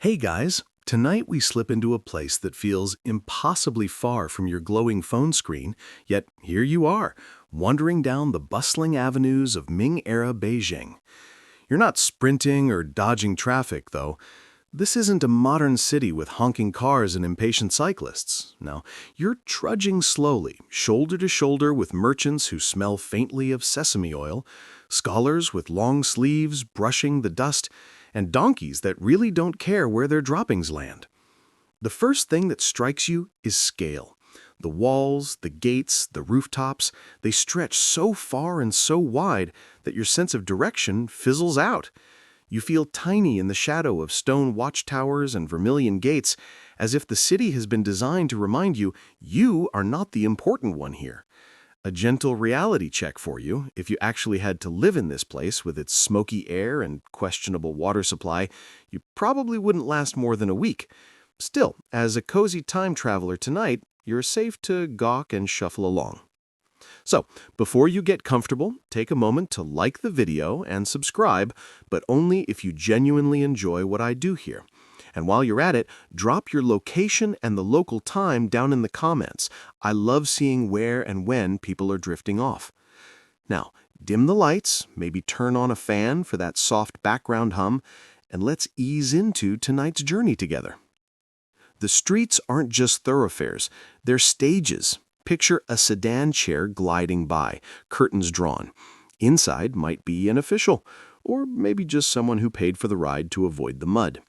Hey guys, tonight we slip into a place that feels impossibly far from your glowing phone screen, yet here you are, wandering down the bustling avenues of Ming-era Beijing. You're not sprinting or dodging traffic, though. This isn't a modern city with honking cars and impatient cyclists. No, you're trudging slowly, shoulder to shoulder with merchants who smell faintly of sesame oil, scholars with long sleeves brushing the dust, and donkeys that really don't care where their droppings land. The first thing that strikes you is scale. The walls, the gates, the rooftops, they stretch so far and so wide that your sense of direction fizzles out. You feel tiny in the shadow of stone watchtowers and vermilion gates, as if the city has been designed to remind you, you are not the important one here. A gentle reality check for you: if you actually had to live in this place with its smoky air and questionable water supply, you probably wouldn't last more than a week. Still, as a cozy time traveler tonight, you're safe to gawk and shuffle along. So, before you get comfortable, take a moment to like the video and subscribe, but only if you genuinely enjoy what I do here. And while you're at it, drop your location and the local time down in the comments. I love seeing where and when people are drifting off. Now, dim the lights, maybe turn on a fan for that soft background hum, and let's ease into tonight's journey together. The streets aren't just thoroughfares, they're stages. Picture a sedan chair gliding by, curtains drawn. Inside might be an official, or maybe just someone who paid for the ride to avoid the mud.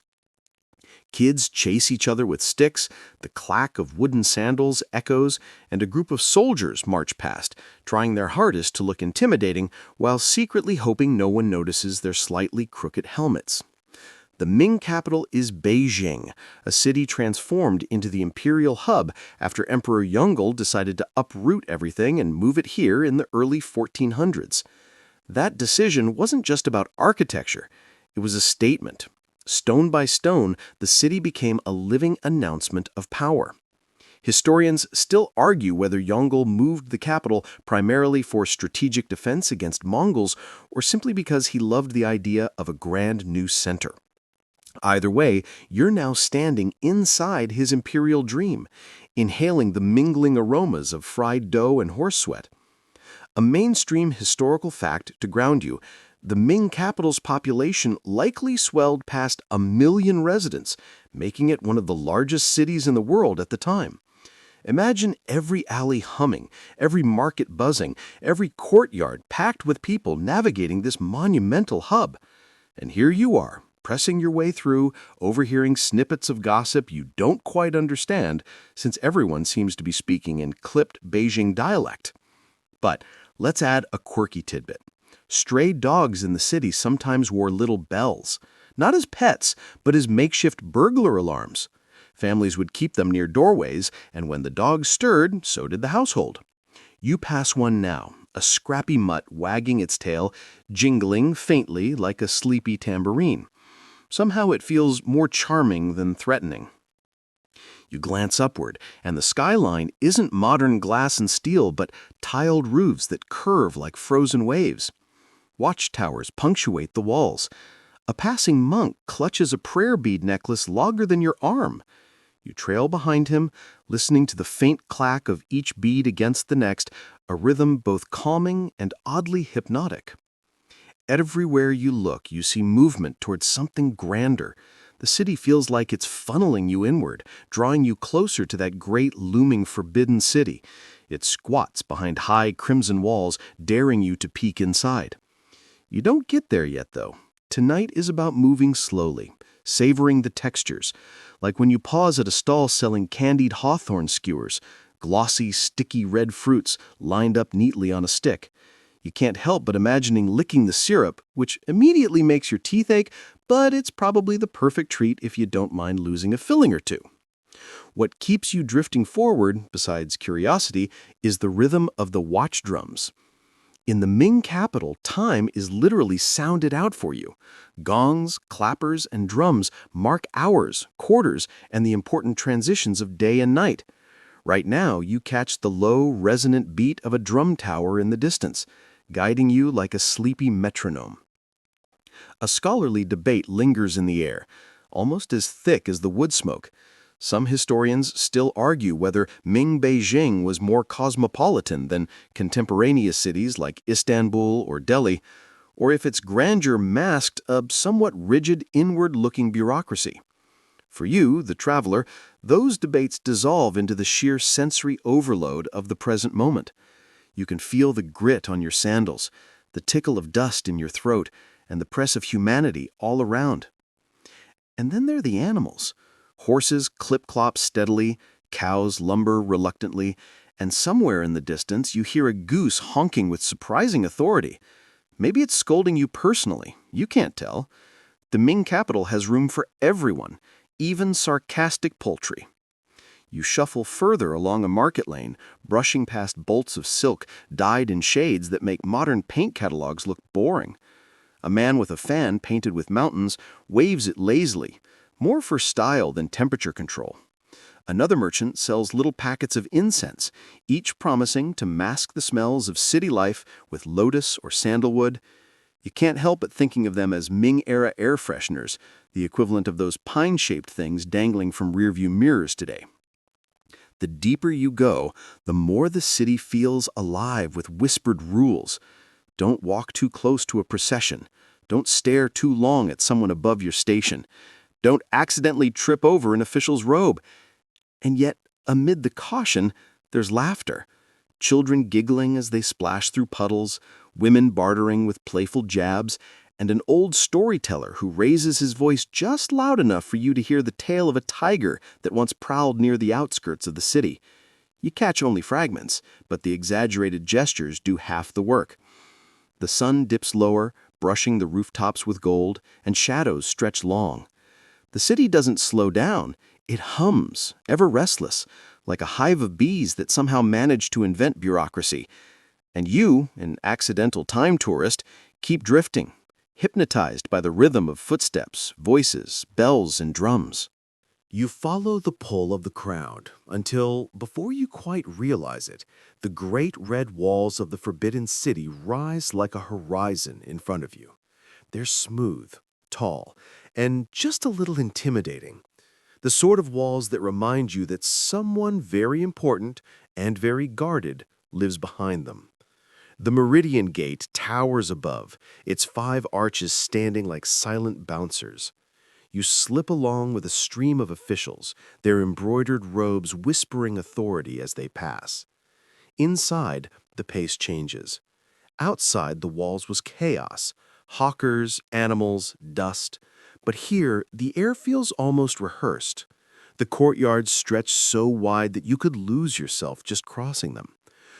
Kids chase each other with sticks, the clack of wooden sandals echoes, and a group of soldiers march past, trying their hardest to look intimidating while secretly hoping no one notices their slightly crooked helmets. The Ming capital is Beijing, a city transformed into the Imperial hub after Emperor Yongle decided to uproot everything and move it here in the early 1400s. That decision wasn't just about architecture, it was a statement. Stone by stone, the city became a living announcement of power. Historians still argue whether Yongle moved the capital primarily for strategic defense against Mongols or simply because he loved the idea of a grand new center. Either way, you're now standing inside his imperial dream, inhaling the mingling aromas of fried dough and horse sweat. A mainstream historical fact to ground you: the Ming capital's population likely swelled past 1 million residents, making it one of the largest cities in the world at the time. Imagine every alley humming, every market buzzing, every courtyard packed with people navigating this monumental hub. And here you are, pressing your way through, overhearing snippets of gossip you don't quite understand, since everyone seems to be speaking in clipped Beijing dialect. But let's add a quirky tidbit. Stray dogs in the city sometimes wore little bells, not as pets, but as makeshift burglar alarms. Families would keep them near doorways, and when the dogs stirred, so did the household. You pass one now, a scrappy mutt wagging its tail, jingling faintly like a sleepy tambourine. Somehow it feels more charming than threatening. You glance upward, and the skyline isn't modern glass and steel, but tiled roofs that curve like frozen waves. Watchtowers punctuate the walls. A passing monk clutches a prayer bead necklace longer than your arm. You trail behind him, listening to the faint clack of each bead against the next, a rhythm both calming and oddly hypnotic. Everywhere you look, you see movement towards something grander. The city feels like it's funneling you inward, drawing you closer to that great looming forbidden city. It squats behind high crimson walls, daring you to peek inside. You don't get there yet, though. Tonight is about moving slowly, savoring the textures, like when you pause at a stall selling candied hawthorn skewers, glossy, sticky red fruits lined up neatly on a stick. You can't help but imagining licking the syrup, which immediately makes your teeth ache, but it's probably the perfect treat if you don't mind losing a filling or two. What keeps you drifting forward, besides curiosity, is the rhythm of the watch drums. In the Ming capital, time is literally sounded out for you. Gongs, clappers, and drums mark hours, quarters, and the important transitions of day and night. Right now, you catch the low, resonant beat of a drum tower in the distance, guiding you like a sleepy metronome. A scholarly debate lingers in the air. almost as thick as the wood smoke. Some historians still argue whether Ming Beijing was more cosmopolitan than contemporaneous cities like Istanbul or Delhi, or if its grandeur masked a somewhat rigid, inward-looking bureaucracy. For you, the traveler, those debates dissolve into the sheer sensory overload of the present moment. You can feel the grit on your sandals, the tickle of dust in your throat, and the press of humanity all around. And then there are the animals. Horses clip-clop steadily, cows lumber reluctantly, and somewhere in the distance you hear a goose honking with surprising authority. Maybe it's scolding you personally. You can't tell. The Ming capital has room for everyone, even sarcastic poultry. You shuffle further along a market lane, brushing past bolts of silk dyed in shades that make modern paint catalogs look boring. A man with a fan painted with mountains waves it lazily, more for style than temperature control. Another merchant sells little packets of incense, each promising to mask the smells of city life with lotus or sandalwood. You can't help but thinking of them as Ming-era air fresheners, the equivalent of those pine-shaped things dangling from rearview mirrors today. The deeper you go, the more the city feels alive with whispered rules. Don't walk too close to a procession. Don't stare too long at someone above your station. Don't accidentally trip over an official's robe. And yet, amid the caution, there's laughter. Children giggling as they splash through puddles, women bartering with playful jabs, and an old storyteller who raises his voice just loud enough for you to hear the tale of a tiger that once prowled near the outskirts of the city. You catch only fragments, but the exaggerated gestures do half the work. The sun dips lower, brushing the rooftops with gold, and shadows stretch long. The city doesn't slow down. It hums, ever restless, like a hive of bees that somehow managed to invent bureaucracy. And you, an accidental time tourist, keep drifting, hypnotized by the rhythm of footsteps, voices, bells, and drums. You follow the pull of the crowd until, before you quite realize it, the great red walls of the Forbidden City rise like a horizon in front of you. They're smooth, tall, and just a little intimidating. The sort of walls that remind you that someone very important and very guarded lives behind them. The Meridian Gate towers above, its 5 arches standing like silent bouncers. You slip along with a stream of officials, their embroidered robes whispering authority as they pass. Inside, the pace changes. Outside, the walls was chaos, hawkers, animals, dust. But here, the air feels almost rehearsed. The courtyards stretch so wide that you could lose yourself just crossing them.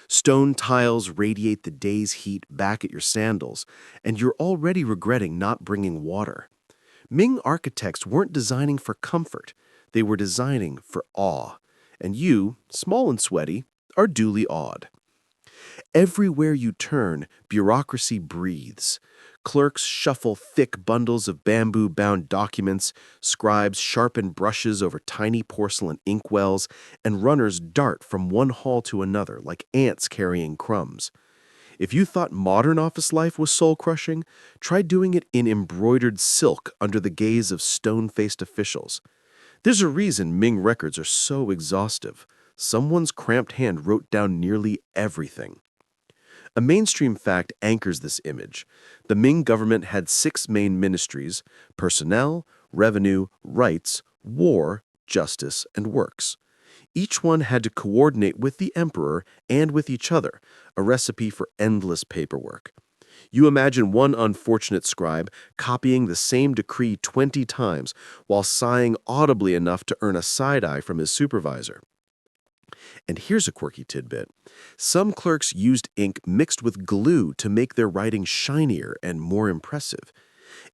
Stone tiles radiate the day's heat back at your sandals, and you're already regretting not bringing water. Ming architects weren't designing for comfort. They were designing for awe. And you, small and sweaty, are duly awed. Everywhere you turn, bureaucracy breathes. Clerks shuffle thick bundles of bamboo-bound documents, scribes sharpen brushes over tiny porcelain inkwells, and runners dart from one hall to another like ants carrying crumbs. If you thought modern office life was soul-crushing, try doing it in embroidered silk under the gaze of stone-faced officials. There's a reason Ming records are so exhaustive. Someone's cramped hand wrote down nearly everything. A mainstream fact anchors this image. The Ming government had 6 main ministries: personnel, revenue, rights, war, justice, and works. Each one had to coordinate with the emperor and with each other, a recipe for endless paperwork. You imagine one unfortunate scribe copying the same decree 20 times while sighing audibly enough to earn a side-eye from his supervisor. And here's a quirky tidbit. Some clerks used ink mixed with glue to make their writing shinier and more impressive.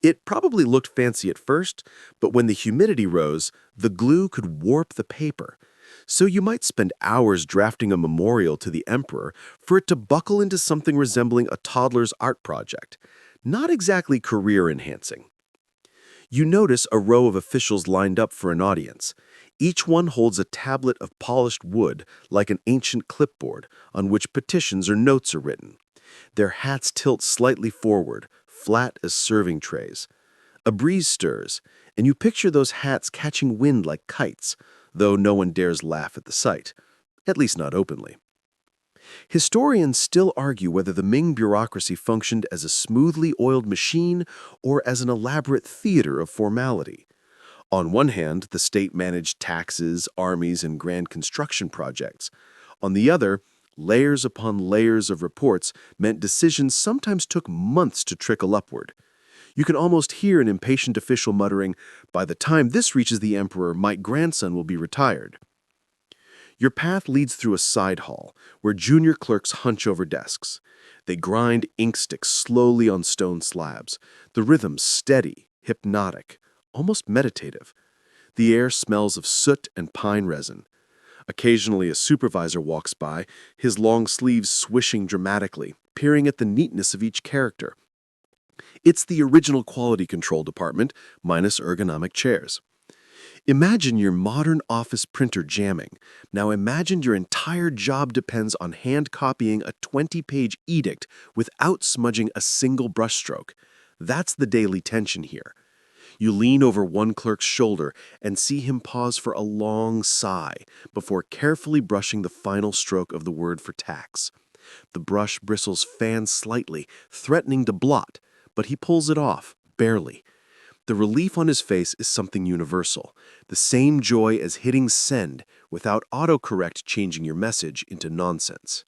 It probably looked fancy at first, but when the humidity rose, the glue could warp the paper. So you might spend hours drafting a memorial to the emperor for it to buckle into something resembling a toddler's art project. Not exactly career-enhancing. You notice a row of officials lined up for an audience. Each one holds a tablet of polished wood, like an ancient clipboard, on which petitions or notes are written. Their hats tilt slightly forward, flat as serving trays. A breeze stirs, and you picture those hats catching wind like kites, though no one dares laugh at the sight, at least not openly. Historians still argue whether the Ming bureaucracy functioned as a smoothly oiled machine or as an elaborate theater of formality. On one hand, the state managed taxes, armies, and grand construction projects. On the other, layers upon layers of reports meant decisions sometimes took months to trickle upward. You can almost hear an impatient official muttering, "By the time this reaches the emperor, my grandson will be retired." Your path leads through a side hall, where junior clerks hunch over desks. They grind ink sticks slowly on stone slabs, the rhythm steady, hypnotic, almost meditative. The air smells of soot and pine resin. Occasionally a supervisor walks by, his long sleeves swishing dramatically, peering at the neatness of each character. It's the original quality control department, minus ergonomic chairs. Imagine your modern office printer jamming. Now imagine your entire job depends on hand copying a 20-page edict without smudging a single brushstroke. That's the daily tension here. You lean over one clerk's shoulder and see him pause for a long sigh before carefully brushing the final stroke of the word for tax. The brush bristles fan slightly, threatening to blot, but he pulls it off, barely. The relief on his face is something universal, the same joy as hitting send without autocorrect changing your message into nonsense.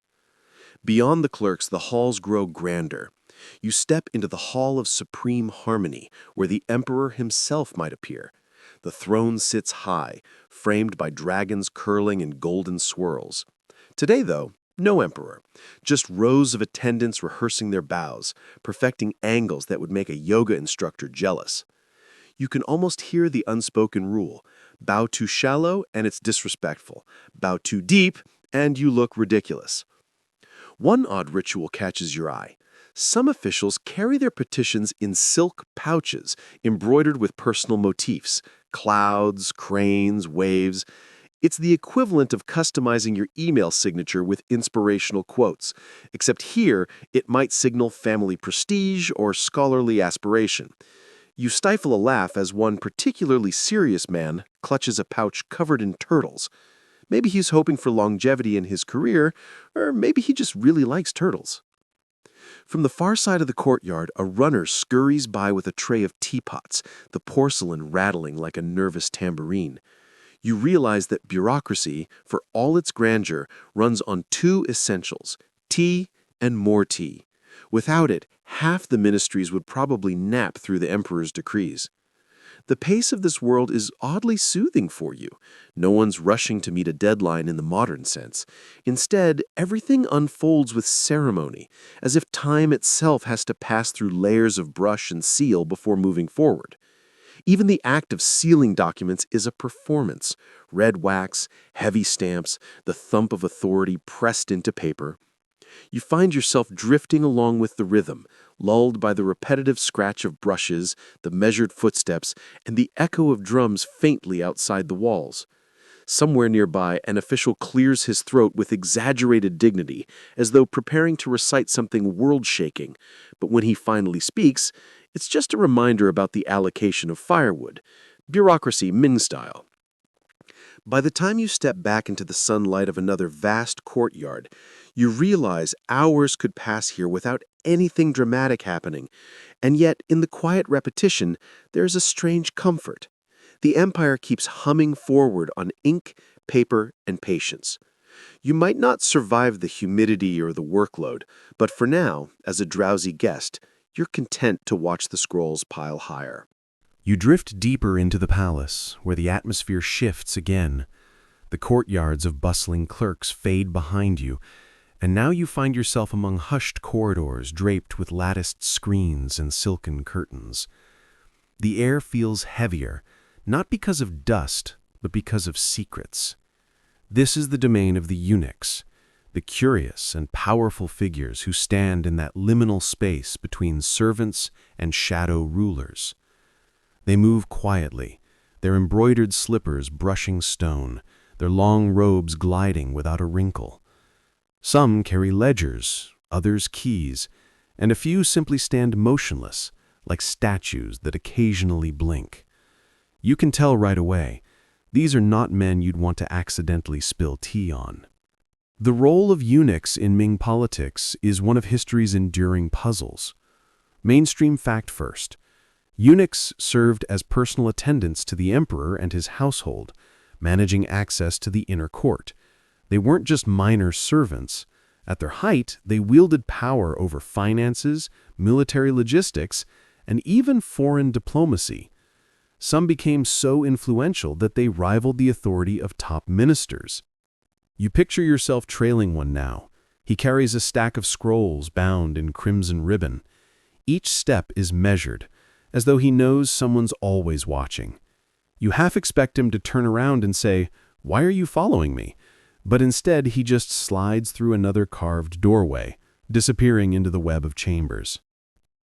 Beyond the clerks, the halls grow grander. You step into the Hall of Supreme Harmony, where the emperor himself might appear. The throne sits high, framed by dragons curling in golden swirls. Today, though, no emperor, just rows of attendants rehearsing their bows, perfecting angles that would make a yoga instructor jealous. You can almost hear the unspoken rule: bow too shallow and it's disrespectful, bow too deep and you look ridiculous. One odd ritual catches your eye. Some officials carry their petitions in silk pouches embroidered with personal motifs: clouds, cranes, waves. It's the equivalent of customizing your email signature with inspirational quotes, except here it might signal family prestige or scholarly aspiration. You stifle a laugh as one particularly serious man clutches a pouch covered in turtles. Maybe he's hoping for longevity in his career, or maybe he just really likes turtles. From the far side of the courtyard, a runner scurries by with a tray of teapots, the porcelain rattling like a nervous tambourine. You realize that bureaucracy, for all its grandeur, runs on two essentials: tea and more tea. Without it, half the ministries would probably nap through the emperor's decrees. The pace of this world is oddly soothing for you. No one's rushing to meet a deadline in the modern sense. Instead, everything unfolds with ceremony, as if time itself has to pass through layers of brush and seal before moving forward. Even the act of sealing documents is a performance: red wax, heavy stamps, the thump of authority pressed into paper. You find yourself drifting along with the rhythm, lulled by the repetitive scratch of brushes, the measured footsteps, and the echo of drums faintly outside the walls. Somewhere nearby, an official clears his throat with exaggerated dignity, as though preparing to recite something world-shaking. But when he finally speaks, it's just a reminder about the allocation of firewood. Bureaucracy Ming style. By the time you step back into the sunlight of another vast courtyard, you realize hours could pass here without anything dramatic happening, and yet in the quiet repetition, there's a strange comfort. The empire keeps humming forward on ink, paper, and patience. You might not survive the humidity or the workload, but for now, as a drowsy guest, you're content to watch the scrolls pile higher. You drift deeper into the palace, where the atmosphere shifts again. The courtyards of bustling clerks fade behind you, and now you find yourself among hushed corridors draped with latticed screens and silken curtains. The air feels heavier, not because of dust, but because of secrets. This is the domain of the eunuchs, the curious and powerful figures who stand in that liminal space between servants and shadow rulers. They move quietly, their embroidered slippers brushing stone, their long robes gliding without a wrinkle. Some carry ledgers, others keys, and a few simply stand motionless, like statues that occasionally blink. You can tell right away, these are not men you'd want to accidentally spill tea on. The role of eunuchs in Ming politics is one of history's enduring puzzles. Mainstream fact first. Eunuchs served as personal attendants to the emperor and his household, managing access to the inner court. They weren't just minor servants. At their height, they wielded power over finances, military logistics, and even foreign diplomacy. Some became so influential that they rivaled the authority of top ministers. You picture yourself trailing one now. He carries a stack of scrolls bound in crimson ribbon. Each step is measured, as though he knows someone's always watching. You half expect him to turn around and say, "Why are you following me?" But instead he just slides through another carved doorway, disappearing into the web of chambers.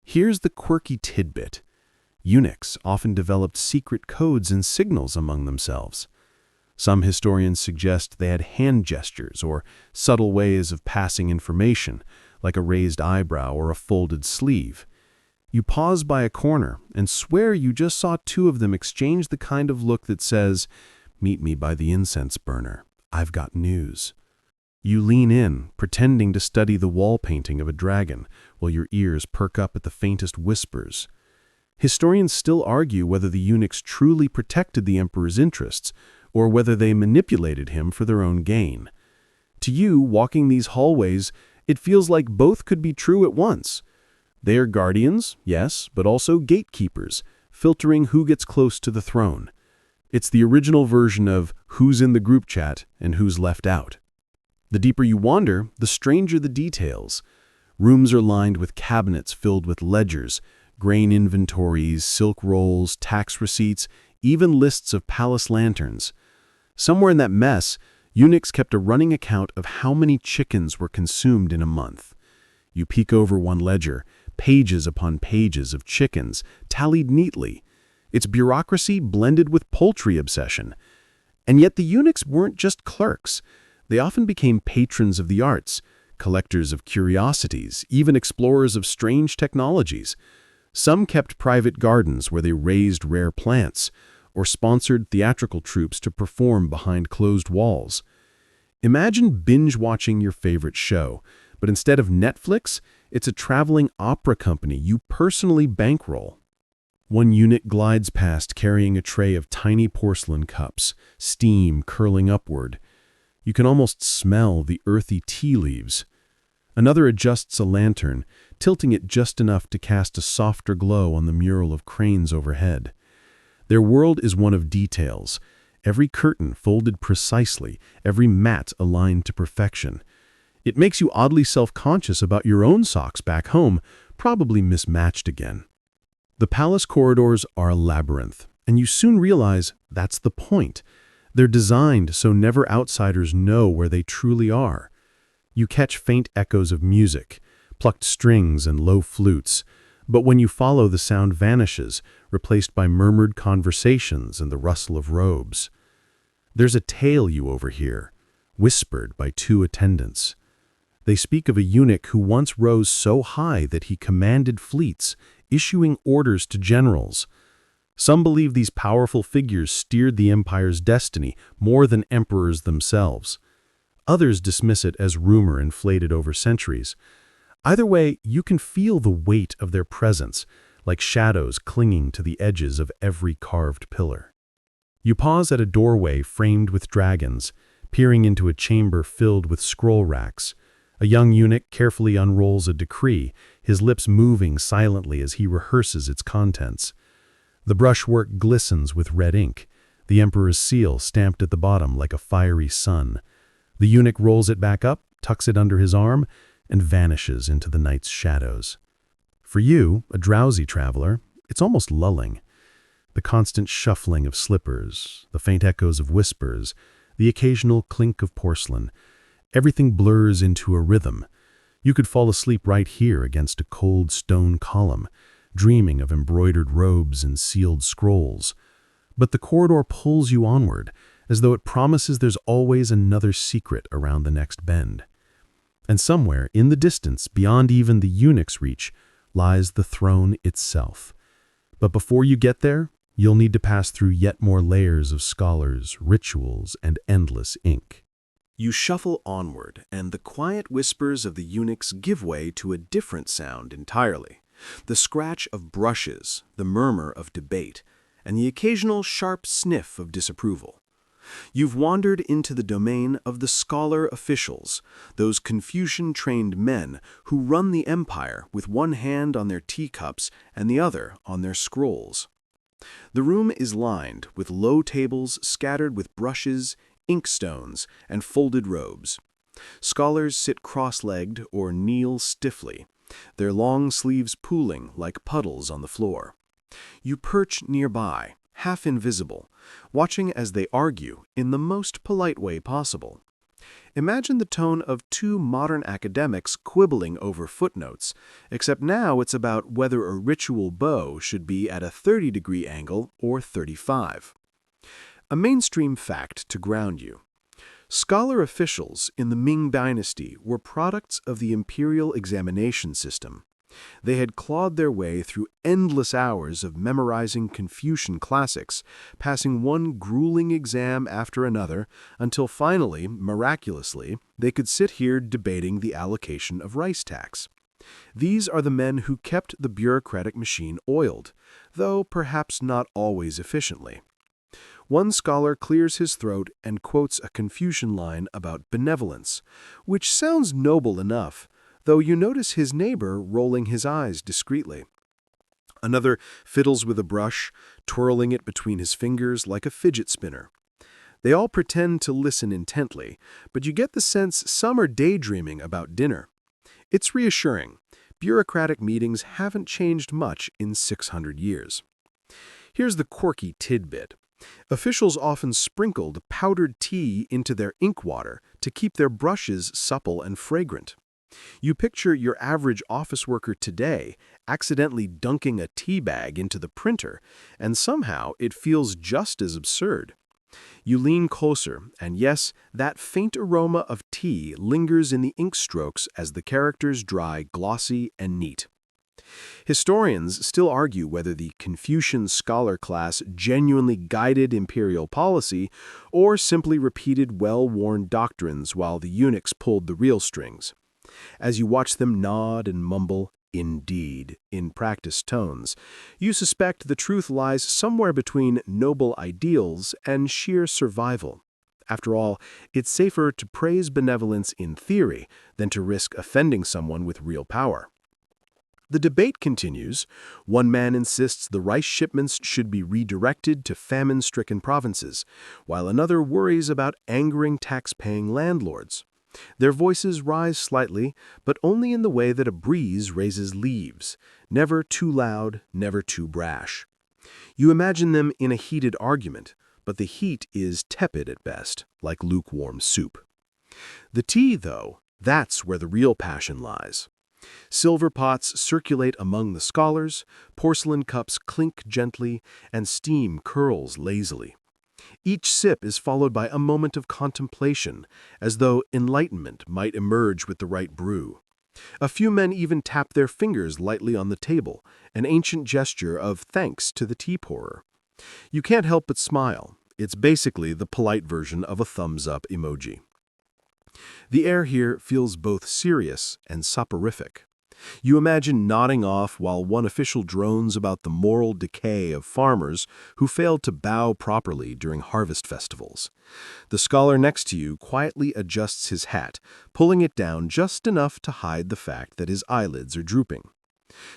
Here's the quirky tidbit. Eunuchs often developed secret codes and signals among themselves. Some historians suggest they had hand gestures or subtle ways of passing information, like a raised eyebrow or a folded sleeve. You pause by a corner and swear you just saw two of them exchange the kind of look that says, "Meet me by the incense burner. I've got news." You lean in, pretending to study the wall painting of a dragon, while your ears perk up at the faintest whispers. Historians still argue whether the eunuchs truly protected the emperor's interests, or whether they manipulated him for their own gain. To you, walking these hallways, it feels like both could be true at once. They are guardians, yes, but also gatekeepers, filtering who gets close to the throne. It's the original version of who's in the group chat and who's left out. The deeper you wander, the stranger the details. Rooms are lined with cabinets filled with ledgers, grain inventories, silk rolls, tax receipts, even lists of palace lanterns. Somewhere in that mess, eunuchs kept a running account of how many chickens were consumed in a month. You peek over one ledger, pages upon pages of chickens, tallied neatly. It's bureaucracy blended with poultry obsession. And yet the eunuchs weren't just clerks. They often became patrons of the arts, collectors of curiosities, even explorers of strange technologies. Some kept private gardens where they raised rare plants, or sponsored theatrical troupes to perform behind closed walls. Imagine binge-watching your favorite show, but instead of Netflix, it's a traveling opera company you personally bankroll. One eunuch glides past carrying a tray of tiny porcelain cups, steam curling upward. You can almost smell the earthy tea leaves. Another adjusts a lantern, tilting it just enough to cast a softer glow on the mural of cranes overhead. Their world is one of details, every curtain folded precisely, every mat aligned to perfection. It makes you oddly self-conscious about your own socks back home, probably mismatched again. The palace corridors are a labyrinth, and you soon realize that's the point. They're designed so never outsiders know where they truly are. You catch faint echoes of music, plucked strings and low flutes, but when you follow, the sound vanishes, replaced by murmured conversations and the rustle of robes. There's a tale you overhear, whispered by two attendants. They speak of a eunuch who once rose so high that he commanded fleets, issuing orders to generals. Some believe these powerful figures steered the empire's destiny more than emperors themselves. Others dismiss it as rumor inflated over centuries. Either way, you can feel the weight of their presence, like shadows clinging to the edges of every carved pillar. You pause at a doorway framed with dragons, peering into a chamber filled with scroll racks. A young eunuch carefully unrolls a decree, his lips moving silently as he rehearses its contents. The brushwork glistens with red ink, the emperor's seal stamped at the bottom like a fiery sun. The eunuch rolls it back up, tucks it under his arm, and vanishes into the night's shadows. For you, a drowsy traveler, it's almost lulling. The constant shuffling of slippers, the faint echoes of whispers, the occasional clink of porcelain, everything blurs into a rhythm. You could fall asleep right here against a cold stone column, dreaming of embroidered robes and sealed scrolls. But the corridor pulls you onward, as though it promises there's always another secret around the next bend. And somewhere, in the distance, beyond even the eunuch's reach, lies the throne itself. But before you get there, You'll need to pass through yet more layers of scholars, rituals, and endless ink. You shuffle onward, and the quiet whispers of the eunuchs give way to a different sound entirely. The scratch of brushes, the murmur of debate, and the occasional sharp sniff of disapproval. You've wandered into the domain of the scholar officials, those Confucian-trained men who run the empire with one hand on their teacups and the other on their scrolls. The room is lined with low tables scattered with brushes, inkstones, and folded robes. Scholars sit cross-legged or kneel stiffly, their long sleeves pooling like puddles on the floor. You perch nearby, half invisible, watching as they argue in the most polite way possible. Imagine the tone of two modern academics quibbling over footnotes, except now it's about whether a ritual bow should be at a 30-degree angle or 35. A mainstream fact to ground you. Scholar officials in the Ming Dynasty were products of the Imperial examination system. They had clawed their way through endless hours of memorizing Confucian classics, passing one grueling exam after another, until finally, miraculously, they could sit here debating the allocation of rice tax. These are the men who kept the bureaucratic machine oiled, though perhaps not always efficiently. One scholar clears his throat and quotes a Confucian line about benevolence, which sounds noble enough, though you notice his neighbor rolling his eyes discreetly. Another fiddles with a brush, twirling it between his fingers like a fidget spinner. They all pretend to listen intently, but you get the sense some are daydreaming about dinner. It's reassuring. Bureaucratic meetings haven't changed much in 600 years. Here's the quirky tidbit. Officials often sprinkled powdered tea into their ink water to keep their brushes supple and fragrant. You picture your average office worker today accidentally dunking a tea bag into the printer, and somehow it feels just as absurd. You lean closer, and yes, that faint aroma of tea lingers in the ink strokes as the characters dry glossy and neat. Historians still argue whether the Confucian scholar class genuinely guided imperial policy or simply repeated well-worn doctrines while the eunuchs pulled the real strings. As you watch them nod and mumble, "Indeed," in practiced tones, you suspect the truth lies somewhere between noble ideals and sheer survival. After all, it's safer to praise benevolence in theory than to risk offending someone with real power. The debate continues. One man insists the rice shipments should be redirected to famine-stricken provinces, while another worries about angering tax-paying landlords. Their voices rise slightly, but only in the way that a breeze raises leaves, never too loud, never too brash. You imagine them in a heated argument, but the heat is tepid at best, like lukewarm soup. The tea, though, that's where the real passion lies. Silver pots circulate among the scholars, porcelain cups clink gently, and steam curls lazily. Each sip is followed by a moment of contemplation, as though enlightenment might emerge with the right brew. A few men even tap their fingers lightly on the table, an ancient gesture of thanks to the tea pourer. You can't help but smile. It's basically the polite version of a thumbs-up emoji. The air here feels both serious and soporific. You imagine nodding off while one official drones about the moral decay of farmers who failed to bow properly during harvest festivals. The scholar next to you quietly adjusts his hat, pulling it down just enough to hide the fact that his eyelids are drooping.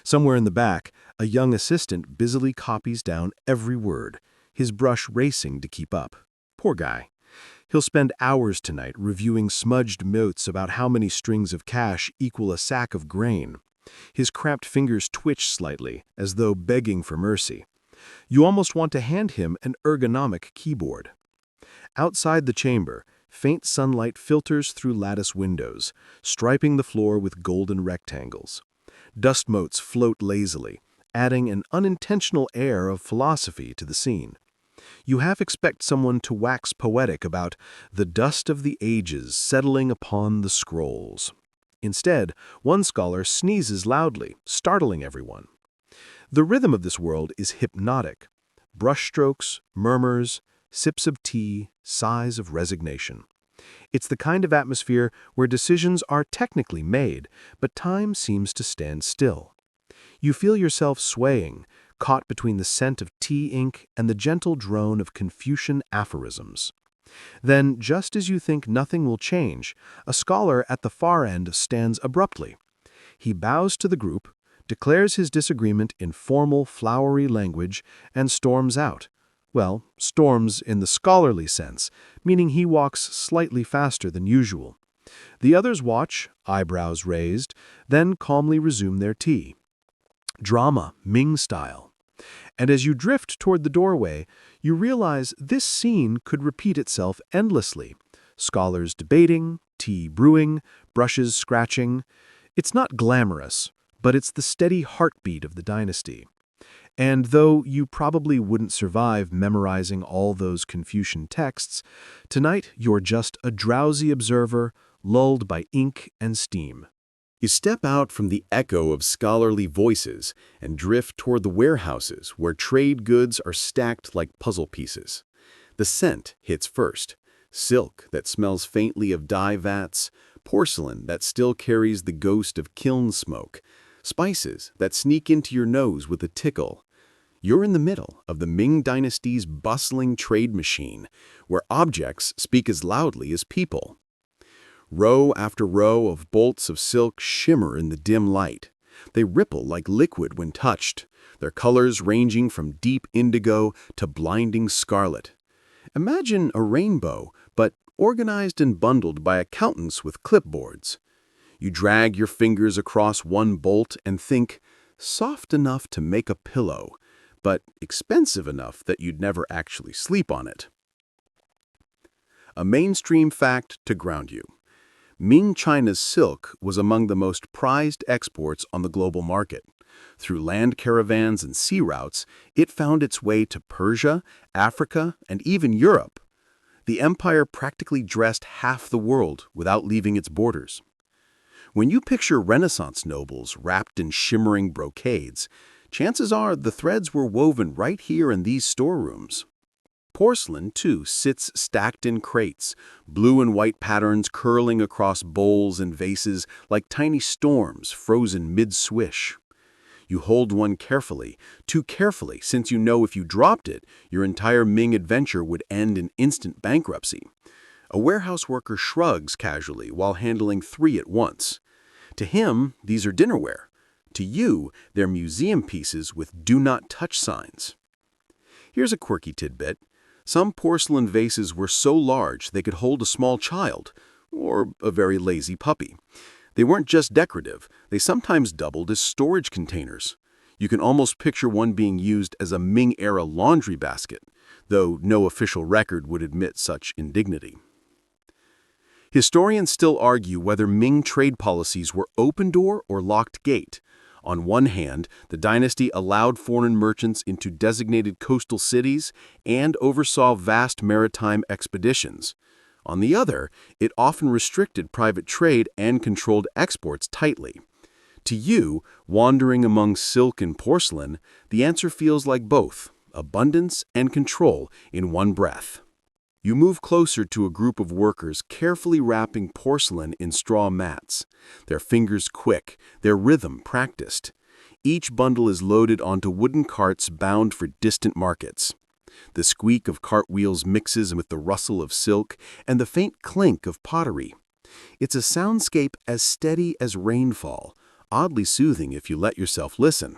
Somewhere in the back, a young assistant busily copies down every word, his brush racing to keep up. Poor guy. He'll spend hours tonight reviewing smudged notes about how many strings of cash equal a sack of grain. His cramped fingers twitch slightly, as though begging for mercy. You almost want to hand him an ergonomic keyboard. Outside the chamber, faint sunlight filters through lattice windows, striping the floor with golden rectangles. Dust motes float lazily, adding an unintentional air of philosophy to the scene. You half expect someone to wax poetic about the dust of the ages settling upon the scrolls. Instead, one scholar sneezes loudly, startling everyone. The rhythm of this world is hypnotic. Brushstrokes, murmurs, sips of tea, sighs of resignation. It's the kind of atmosphere where decisions are technically made, but time seems to stand still. You feel yourself swaying, caught between the scent of tea ink and the gentle drone of Confucian aphorisms. Then, just as you think nothing will change, a scholar at the far end stands abruptly. He bows to the group, declares his disagreement in formal, flowery language, and storms out. Well, storms in the scholarly sense, meaning he walks slightly faster than usual. The others watch, eyebrows raised, then calmly resume their tea. Drama, Ming style. And as you drift toward the doorway, you realize this scene could repeat itself endlessly. Scholars debating, tea brewing, brushes scratching. It's not glamorous, but it's the steady heartbeat of the dynasty. And though you probably wouldn't survive memorizing all those Confucian texts, tonight you're just a drowsy observer, lulled by ink and steam. You step out from the echo of scholarly voices and drift toward the warehouses where trade goods are stacked like puzzle pieces. The scent hits first: silk that smells faintly of dye vats, porcelain that still carries the ghost of kiln smoke, spices that sneak into your nose with a tickle. You're in the middle of the Ming Dynasty's bustling trade machine, where objects speak as loudly as people. Row after row of bolts of silk shimmer in the dim light. They ripple like liquid when touched, their colors ranging from deep indigo to blinding scarlet. Imagine a rainbow, but organized and bundled by accountants with clipboards. You drag your fingers across one bolt and think, soft enough to make a pillow, but expensive enough that you'd never actually sleep on it. A mainstream fact to ground you. Ming China's silk was among the most prized exports on the global market. Through land caravans and sea routes, it found its way to Persia, Africa, and even Europe. The empire practically dressed half the world without leaving its borders. When you picture Renaissance nobles wrapped in shimmering brocades, chances are the threads were woven right here in these storerooms. Porcelain, too, sits stacked in crates, blue and white patterns curling across bowls and vases like tiny storms frozen mid-swish. You hold one carefully, too carefully, since you know if you dropped it, your entire Ming adventure would end in instant bankruptcy. A warehouse worker shrugs casually while handling 3 at once. To him, these are dinnerware. To you, they're museum pieces with "do not touch" signs. Here's a quirky tidbit. Some porcelain vases were so large they could hold a small child, or a very lazy puppy. They weren't just decorative, they sometimes doubled as storage containers. You can almost picture one being used as a Ming-era laundry basket, though no official record would admit such indignity. Historians still argue whether Ming trade policies were open door or locked gate. On one hand, the dynasty allowed foreign merchants into designated coastal cities and oversaw vast maritime expeditions. On the other, it often restricted private trade and controlled exports tightly. To you, wandering among silk and porcelain, the answer feels like both, abundance and control in one breath. You move closer to a group of workers carefully wrapping porcelain in straw mats, their fingers quick, their rhythm practiced. Each bundle is loaded onto wooden carts bound for distant markets. The squeak of cartwheels mixes with the rustle of silk and the faint clink of pottery. It's a soundscape as steady as rainfall, oddly soothing if you let yourself listen.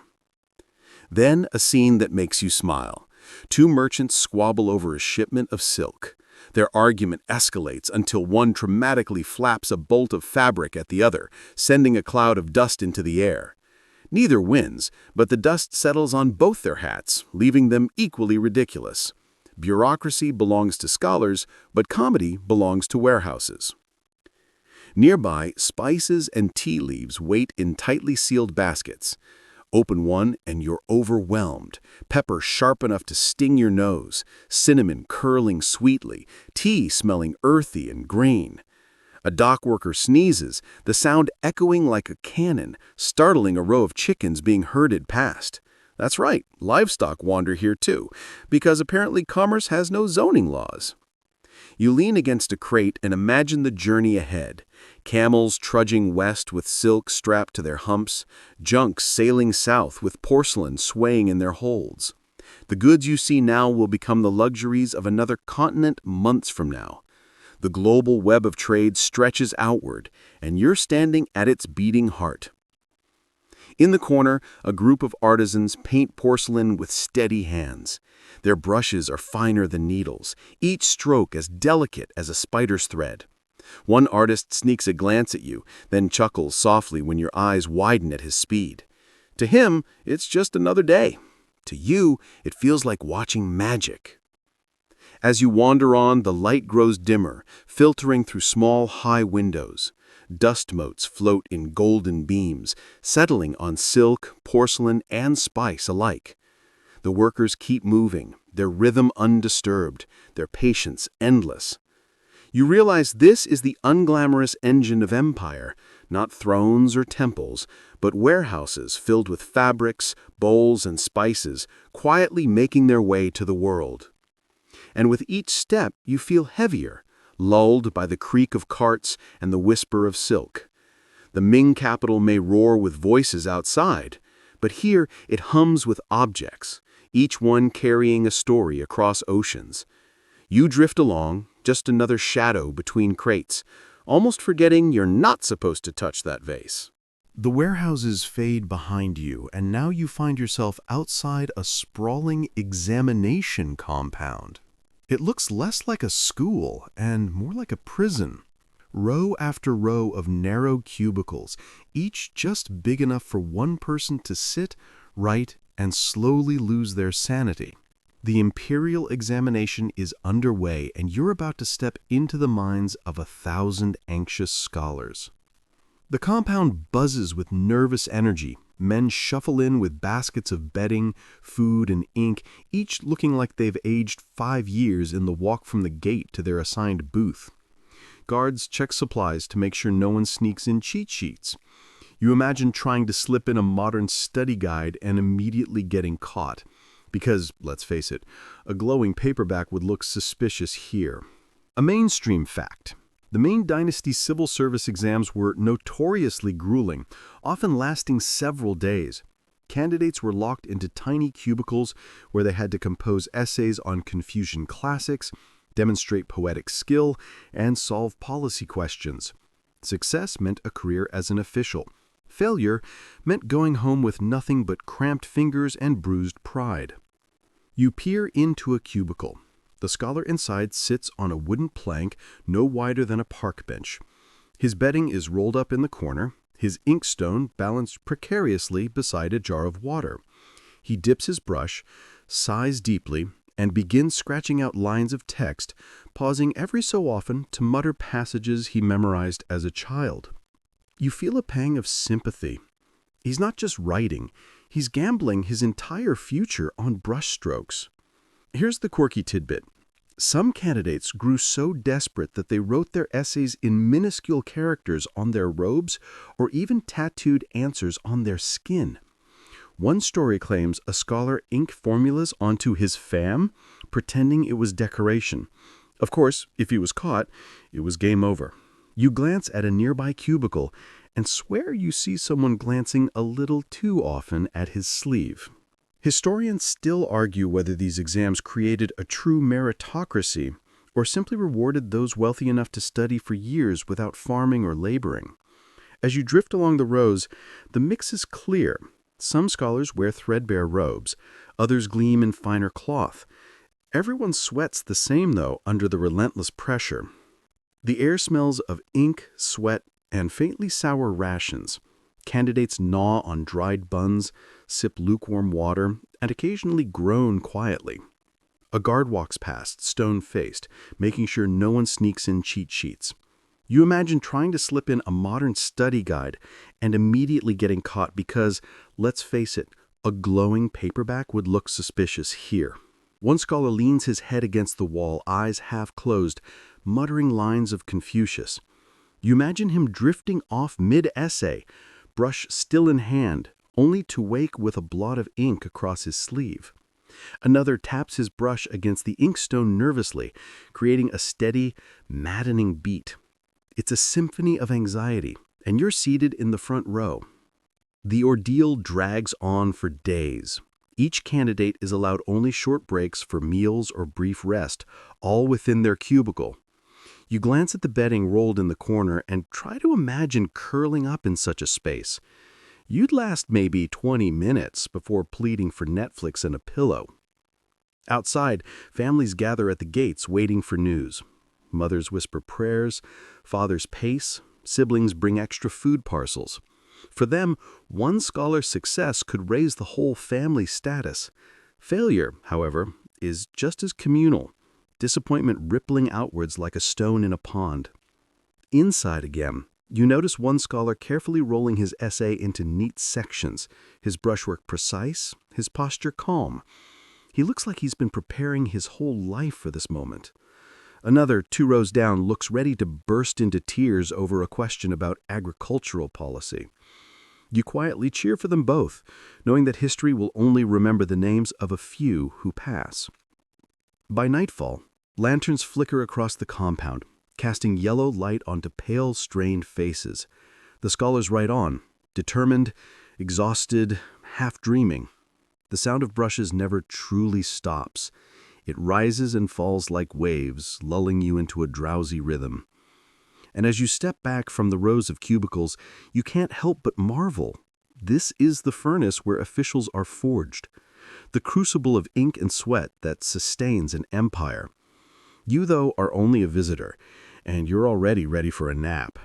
Then a scene that makes you smile. 2 merchants squabble over a shipment of silk. Their argument escalates until one dramatically flaps a bolt of fabric at the other, sending a cloud of dust into the air. Neither wins, but the dust settles on both their hats, leaving them equally ridiculous. Bureaucracy belongs to scholars, but comedy belongs to warehouses. Nearby, spices and tea leaves wait in tightly sealed baskets. Open one and you're overwhelmed. Pepper sharp enough to sting your nose, cinnamon curling sweetly, tea smelling earthy and green. A dock worker sneezes, the sound echoing like a cannon, startling a row of chickens being herded past. That's right, livestock wander here too, because apparently commerce has no zoning laws. You lean against a crate and imagine the journey ahead. Camels trudging west with silk strapped to their humps, junks sailing south with porcelain swaying in their holds. The goods you see now will become the luxuries of another continent months from now. The global web of trade stretches outward, and you're standing at its beating heart. In the corner, a group of artisans paint porcelain with steady hands. Their brushes are finer than needles, each stroke as delicate as a spider's thread. One artist sneaks a glance at you, then chuckles softly when your eyes widen at his speed. To him, it's just another day. To you, it feels like watching magic. As you wander on, the light grows dimmer, filtering through small, high windows. Dust motes float in golden beams, settling on silk, porcelain, and spice alike. The workers keep moving, their rhythm undisturbed, their patience endless. You realize this is the unglamorous engine of empire, not thrones or temples, but warehouses filled with fabrics, bowls, and spices, quietly making their way to the world. And with each step, you feel heavier, lulled by the creak of carts and the whisper of silk. The Ming capital may roar with voices outside, but here it hums with objects, each one carrying a story across oceans. You drift along, just another shadow between crates, almost forgetting you're not supposed to touch that vase. The warehouses fade behind you, and now you find yourself outside a sprawling examination compound. It looks less like a school and more like a prison. Row after row of narrow cubicles, each just big enough for one person to sit, write, and slowly lose their sanity. The Imperial examination is underway, and you're about to step into the minds of 1,000 anxious scholars. The compound buzzes with nervous energy. Men shuffle in with baskets of bedding, food, and ink, each looking like they've aged 5 years in the walk from the gate to their assigned booth. Guards check supplies to make sure no one sneaks in cheat sheets. You imagine trying to slip in a modern study guide and immediately getting caught. Because, let's face it, a glowing paperback would look suspicious here. A mainstream fact. The Ming Dynasty civil service exams were notoriously grueling, often lasting several days. Candidates were locked into tiny cubicles where they had to compose essays on Confucian classics, demonstrate poetic skill, and solve policy questions. Success meant a career as an official. Failure meant going home with nothing but cramped fingers and bruised pride. You peer into a cubicle. The scholar inside sits on a wooden plank no wider than a park bench. His bedding is rolled up in the corner, his inkstone balanced precariously beside a jar of water. He dips his brush, sighs deeply, and begins scratching out lines of text, pausing every so often to mutter passages he memorized as a child. You feel a pang of sympathy. He's not just writing, he's gambling his entire future on brushstrokes. Here's the quirky tidbit. Some candidates grew so desperate that they wrote their essays in minuscule characters on their robes or even tattooed answers on their skin. One story claims a scholar inked formulas onto his fam, pretending it was decoration. Of course, if he was caught, it was game over. You glance at a nearby cubicle and swear you see someone glancing a little too often at his sleeve. Historians still argue whether these exams created a true meritocracy or simply rewarded those wealthy enough to study for years without farming or laboring. As you drift along the rows, the mix is clear. Some scholars wear threadbare robes, others gleam in finer cloth. Everyone sweats the same, though, under the relentless pressure. The air smells of ink, sweat, and faintly sour rations. Candidates gnaw on dried buns, sip lukewarm water, and occasionally groan quietly. A guard walks past, stone-faced, making sure no one sneaks in cheat sheets. You imagine trying to slip in a modern study guide and immediately getting caught because, let's face it, a glowing paperback would look suspicious here. One scholar leans his head against the wall, eyes half closed, muttering lines of Confucius. You imagine him drifting off mid-essay, brush still in hand, only to wake with a blot of ink across his sleeve. Another taps his brush against the inkstone nervously, creating a steady, maddening beat. It's a symphony of anxiety, and you're seated in the front row. The ordeal drags on for days. Each candidate is allowed only short breaks for meals or brief rest, all within their cubicle. You glance at the bedding rolled in the corner and try to imagine curling up in such a space. You'd last maybe 20 minutes before pleading for Netflix and a pillow. Outside, families gather at the gates waiting for news. Mothers whisper prayers, fathers pace, siblings bring extra food parcels. For them, one scholar's success could raise the whole family status. Failure, however, is just as communal, disappointment rippling outwards like a stone in a pond. Inside again, you notice one scholar carefully rolling his essay into neat sections, his brushwork precise, his posture calm. He looks like he's been preparing his whole life for this moment. Another, 2 rows down, looks ready to burst into tears over a question about agricultural policy. You quietly cheer for them both, knowing that history will only remember the names of a few who pass. By nightfall, lanterns flicker across the compound, casting yellow light onto pale, strained faces. The scholars write on, determined, exhausted, half-dreaming. The sound of brushes never truly stops. It rises and falls like waves, lulling you into a drowsy rhythm. And as you step back from the rows of cubicles, you can't help but marvel. This is the furnace where officials are forged, the crucible of ink and sweat that sustains an empire. You, though, are only a visitor, and you're already ready for a nap.